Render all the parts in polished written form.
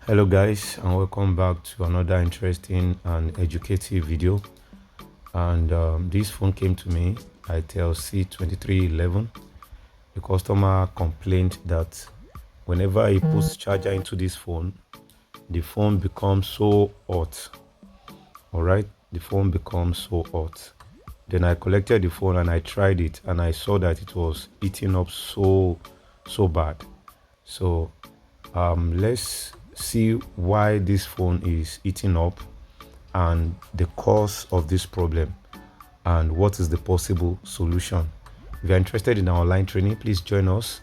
Hello guys, and welcome back to another interesting and educative video. And this phone came to me, ITEL C2311. The customer complained that whenever he puts charger into this phone, the phone becomes so hot. All right, the phone becomes so hot. Then I collected the phone and I tried it, and I saw that it was eating up so bad. So let's see why this phone is eating up and the cause of this problem and what is the possible solution. If you're interested in our online training, please join us.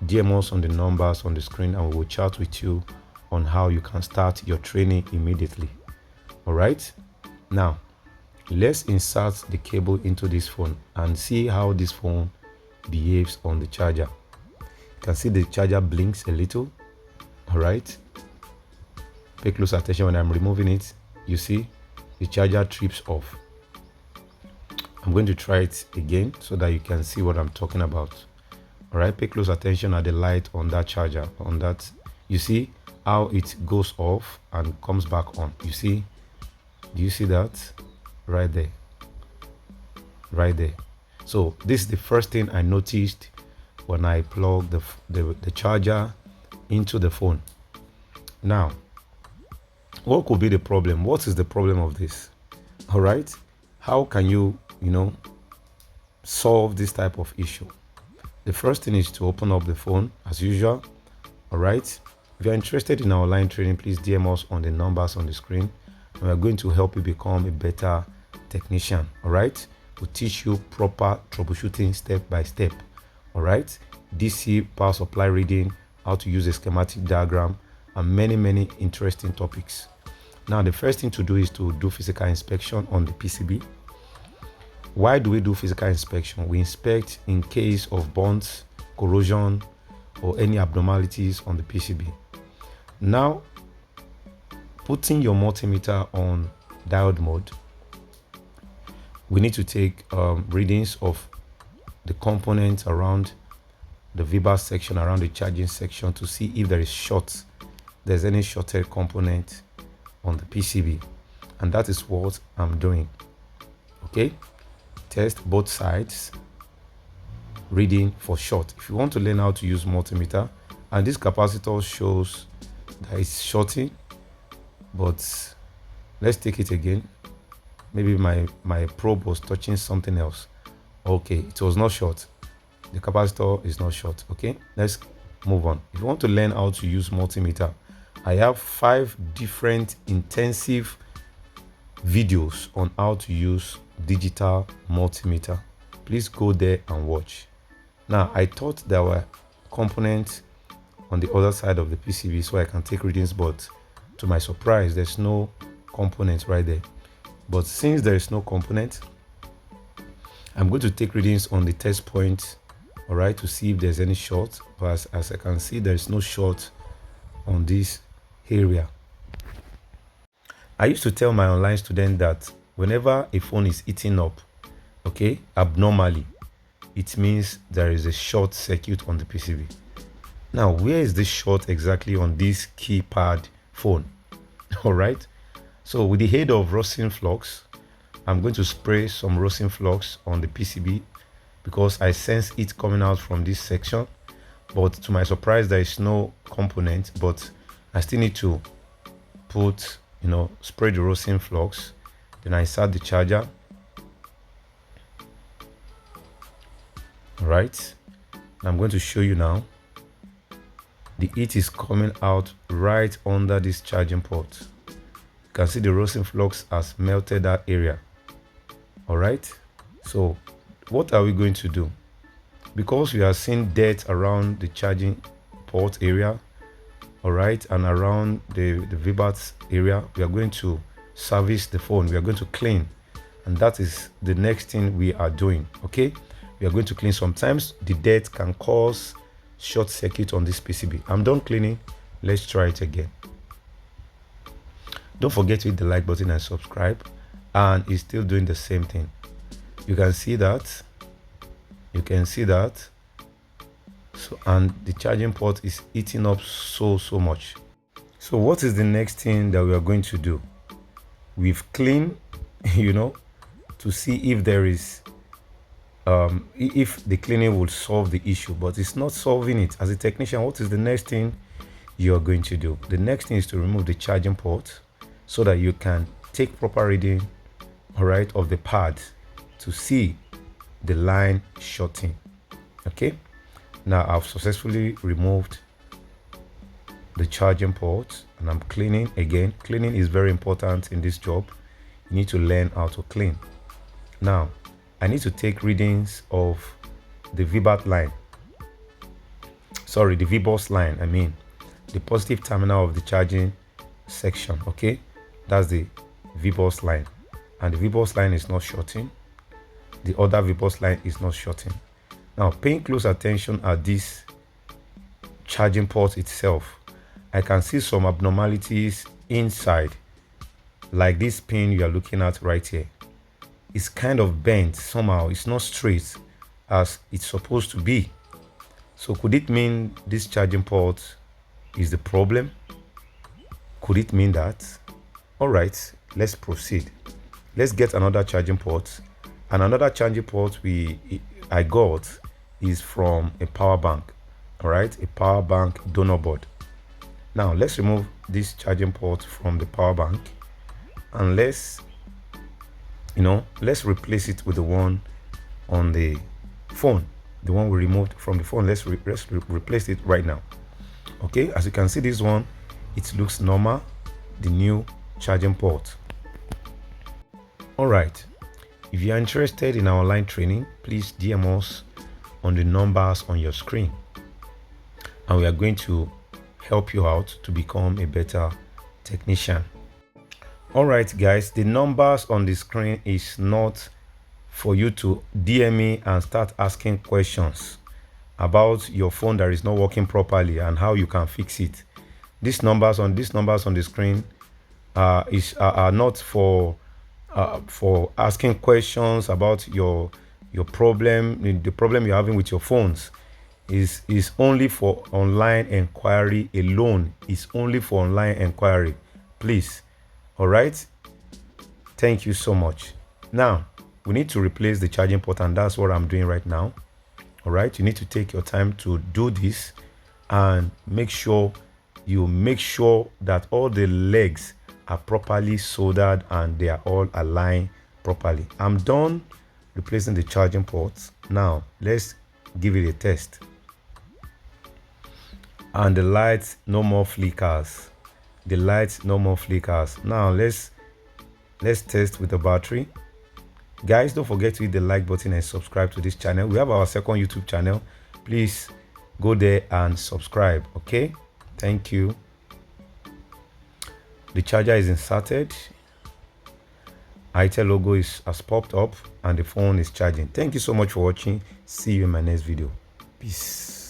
DM us on the numbers on the screen and we will chat with you on how you can start your training immediately. All right, now let's insert the cable into this phone and see how this phone behaves on the charger. You can see the charger blinks a little. All right, pay close attention. When I'm removing it, you see the charger trips off. I'm going to try it again so that you can see what I'm talking about. All right, pay close attention at the light on that charger. On that, you see how it goes off and comes back on. You see, do you see that? Right there, right there. So this is the first thing I noticed when I plug the charger into the phone. Now, what could be the problem? What is the problem of this? All right, how can you solve this type of issue? The first thing is to open up the phone as usual. All right, if you're interested in our online training, please DM us on the numbers on the screen, and we're going to help you become a better technician. All right, we'll teach you proper troubleshooting step by step. All right, DC power supply reading, how to use a schematic diagram, and many interesting topics. Now, the first thing to do is to do physical inspection on the PCB. Why do we do physical inspection? We inspect in case of burns, corrosion, or any abnormalities on the PCB. Now, putting your multimeter on diode mode, we need to take readings of the components around the VBAS section, around the charging section, to see if there is short, there's any shorted component on the PCB, and that is what I'm doing. Okay, test both sides, reading for short. If you want to learn how to use multimeter, and this capacitor shows that it's shorting, but let's take it again. Maybe my probe was touching something else. Okay, it was not short. The capacitor is not short. Okay, let's move on. If you want to learn how to use multimeter, I have 5 different intensive videos on how to use digital multimeter. Please go there and watch. Now, I thought there were components on the other side of the PCB so I can take readings, but to my surprise, there's no component right there. But since there is no component, I'm going to take readings on the test point, all right, to see if there's any short. But as I can see, there is no short on this area. I used to tell my online student that whenever a phone is eating up, okay, abnormally, it means there is a short circuit on the PCB. Now, where is this short exactly on this keypad phone? All right, so with the aid of Rosin flux, I'm going to spray some Rosin flux on the PCB because I sense it coming out from this section. But to my surprise, there is no component, but I still need to put, spray the Rosin flux. Then I insert the charger. All right, I'm going to show you now. The heat is coming out right under this charging port. You can see the Rosin flux has melted that area. All right, so what are we going to do? Because we are seeing dirt around the charging port area, all right, and around the VBAT area, we are going to service the phone. We are going to clean, and that is the next thing we are doing. Okay, we are going to clean. Sometimes the dirt can cause short circuit on this PCB. I'm done cleaning. Let's try it again. Don't forget to hit the like button and subscribe, and it's still doing the same thing. You can see that. So, and the charging port is eating up so much. So what is the next thing that we are going to do? We've cleaned, you know, to see if there is if the cleaning will solve the issue, but it's not solving it. As a technician, what is the next thing you're going to do? The next thing is to remove the charging port so that you can take proper reading, all right, of the pad to see the line shorting. Okay, now I've successfully removed the charging port and I'm cleaning again. Cleaning is very important in this job. You need to learn how to clean. Now I need to take readings of the VBAT line, sorry, the VBOS line, I mean the positive terminal of the charging section. Okay, that's the VBOS line, and the VBOS line is not shorting. The other VBOS line is not shorting. Now, paying close attention at this charging port itself, I can see some abnormalities inside, like this pin you are looking at right here. It's kind of bent somehow. It's not straight as it's supposed to be. So could it mean this charging port is the problem? Could it mean that? All right, let's proceed. Let's get another charging port. And another charging port I got is from a power bank. All right, a power bank donor board. Now let's remove this charging port from the power bank and let's replace it with the one on the phone, the one we removed from the phone. Let's replace it right now. Okay, as you can see, this one, it looks normal, the new charging port. All right, if you are interested in our online training, please DM us on the numbers on your screen and we are going to help you out to become a better technician. All right, guys, the numbers on the screen is not for you to DM me and start asking questions about your phone that is not working properly and how you can fix it. These numbers on the screen are not for asking questions about your problem. The problem you're having with your phones is only for online enquiry alone. It's only for online enquiry, please. All right, thank you so much. Now we need to replace the charging port and that's what I'm doing right now. All right, you need to take your time to do this and make sure that all the legs are properly soldered and they are all aligned properly. I'm done replacing the charging ports. Now let's give it a test. And the lights no more flickers. The lights no more flickers. Now let's test with the battery. Guys, don't forget to hit the like button and subscribe to this channel. We have our second YouTube channel. Please go there and subscribe. Okay, thank you. The charger is inserted. ITEL logo has popped up and the phone is charging. Thank you so much for watching. See you in my next video. Peace.